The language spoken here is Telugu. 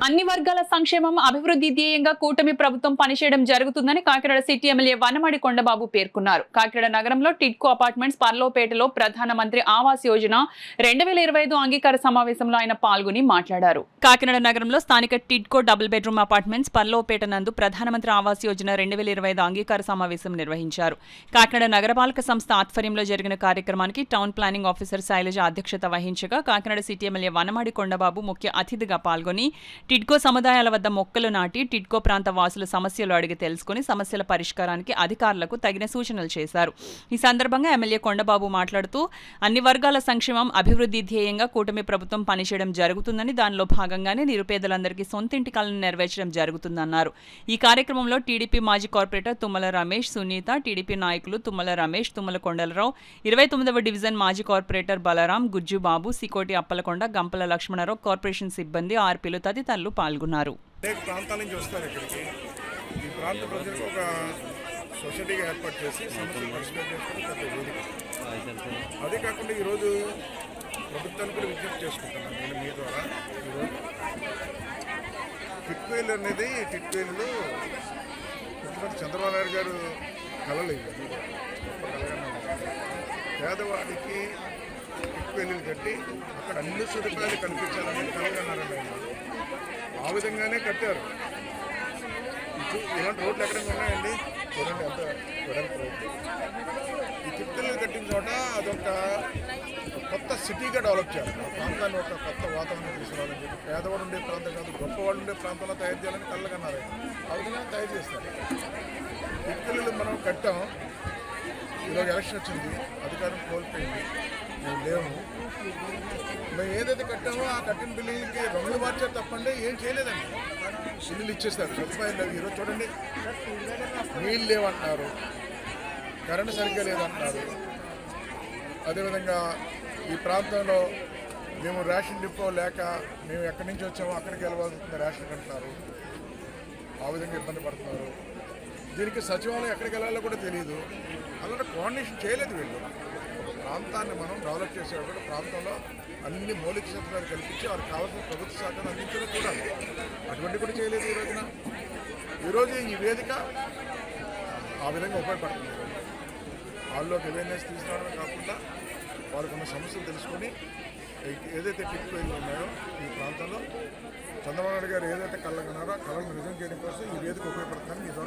అన్ని వర్గాల సంక్షేమం అభివృద్ధి ధ్యేయంగా కూటమి ప్రభుత్వం పనిచేయడం జరుగుతుందని కాకినాడ సిటీ ఎమ్మెల్యే వనమాడి కొండబాబు పేర్కొన్నారు. కాకినాడ నగరంలో టిడ్కో అపార్ట్మెంట్స్ పర్లోపేటలో ప్రధానమంత్రి ఆవాస్ యోజన 2025 అంగీకార సమావేశంలో ఆయన పాల్గొని మాట్లాడారు. కాకినాడ నగరంలో స్థానిక TIDCO double bedroom apartments Parlopeta నందు ప్రధానమంత్రి ఆవాస్ యోజన 2025 అంగీకార సమావేశం నిర్వహించారు. కాకినాడ నగరపాలక సంస్థ ఆధ్వర్యంలో జరిగిన కార్యక్రమానికి టౌన్ ప్లానింగ్ ఆఫీసర్ శైలజ అధ్యక్షత వహించగా కాకినాడ సిటీ ఎమ్మెల్యే వనమాడి కొండబాబు ముఖ్య అతిథిగా పాల్గొని టిడ్కో సముదాయాల వద్ద మొక్కలు నాటి టిడ్కో ప్రాంత వాసుల సమస్యలు అడిగి తెలుసుకుని సమస్యల పరిష్కారానికి అధికారులకు తగిన సూచనలు చేశారు. ఈ సందర్భంగా ఎమ్మెల్యే కొండబాబు మాట్లాడుతూ అన్ని వర్గాల సంక్షేమం అభివృద్ధి ధ్యేయంగా కూటమి ప్రభుత్వం పనిచేయడం జరుగుతుందని, దానిలో భాగంగానే నిరుపేదలందరికీ సొంతింటి కలను నెరవేర్చడం జరుగుతుందన్నారు. ఈ కార్యక్రమంలో టీడీపీ మాజీ కార్పొరేటర్ తుమ్మల రమేష్, సునీత, టీడీపీ నాయకులు తుమ్మల రమేష్, తుమ్మల కొండలరావు, 29వ డివిజన్ మాజీ కార్పొరేటర్ బలరాం, గుజ్జుబాబు, సికోటి అప్పలకొండ, గంపల లక్ష్మణరావు, కార్పొరేషన్ సిబ్బంది, ఆర్పీలు తదితరులు పాల్గొన్నారు. అనేక ప్రాంతాల నుంచి వస్తారు ఇక్కడికి. ఈ ప్రాంత ప్రజలకు ఒక సొసైటీగా ఏర్పాటు చేసి సమస్యలు పరిష్కారం చేసుకుని పెద్ద వేదిక. అదే కాకుండా ఈరోజు ప్రభుత్వాన్ని కూడా విజ్ఞప్తి చేసుకుంటున్నాను నేను మీ ద్వారా. ఈరోజు టిట్వేలు అనేది టిట్వేలు ముఖ్యమంత్రి చంద్రబాబు నాయుడు గారు కలలు ఇవి పేదవాడికి టిట్వేలు కట్టి అక్కడ అన్ని సదుపాయాలు కల్పించాలని కలగన్నారండి. ఆ విధంగానే కట్టారు. ఇలాంటి రోడ్లు ఎక్కడైనా ఉన్నాయండి? చూడండి ఎంత వెడల్పు రోడ్డు. ఈ టిట్వేలు కట్టిన చోట అదొక కొత్త సిటీగా డెవలప్ చేయాలి. ఆ ప్రాంతాన్ని ఒక కొత్త వాతావరణం తీసుకురావాలని చెప్పి పేదవాడు ఉండే ప్రాంతం కాదు, గొప్పవాడు ఉండే ప్రాంతంలో తయారు చేయాలని కళ్ళకన్నారు. ఆ విధంగా తయారు చేస్తారు. టిట్వేలు మనం కట్టాం. ఈరోజు ఎలక్షన్ వచ్చింది, అధికారం కోల్పోయింది, మేము లేవు. మేము ఏదైతే కట్టామో ఆ కట్టిన బిల్డింగ్కి రంగులు మార్చారు తప్పండి ఏం చేయలేదండి. ఇల్లు ఇచ్చేస్తారు, సదుపాయాలు లేవు. ఈరోజు చూడండి, నీళ్ళు లేవంటున్నారు, కరెంటు సరిగ్గా లేదంటున్నారు. అదేవిధంగా ఈ ప్రాంతంలో మేము రేషన్ డిపో లేక మేము ఎక్కడి నుంచి వచ్చామో అక్కడికి వెళ్ళవలసింది రేషన్ అంటున్నారు. ఆ విధంగా ఇబ్బంది పడుతున్నారు. దీనికి సచివాలయం ఎక్కడికి వెళ్ళాలో కూడా తెలియదు. అలాంటి కోఆర్డినేషన్ చేయలేదు వీళ్ళు. ఒక ప్రాంతాన్ని మనం డెవలప్ చేసేటప్పుడు ప్రాంతంలో అన్ని మౌలిక సదుపాయాలు కల్పించి వారికి కావాల్సిన ప్రభుత్వ శాఖను అందించడం కూడా అటువంటి కూడా చేయలేదు. ఈరోజు ఈ వేదిక ఆ విధంగా ఉపయోగపడుతుంది. వాళ్ళలోకి అవేర్నెస్ తీసుకురావడమే కాకుండా వాళ్ళకు ఉన్న సమస్యలు తెలుసుకొని ఏదైతే టిట్వేలు ఉన్నాయో ఈ ప్రాంతంలో చంద్రబాబు నాయుడు గారు ఏదైతే కళ్ళకున్నారో ఆ కళను నిజం చేయడం కోసం ఈ వేదిక ఉపయోగపడుతుందని మీ ద్వారా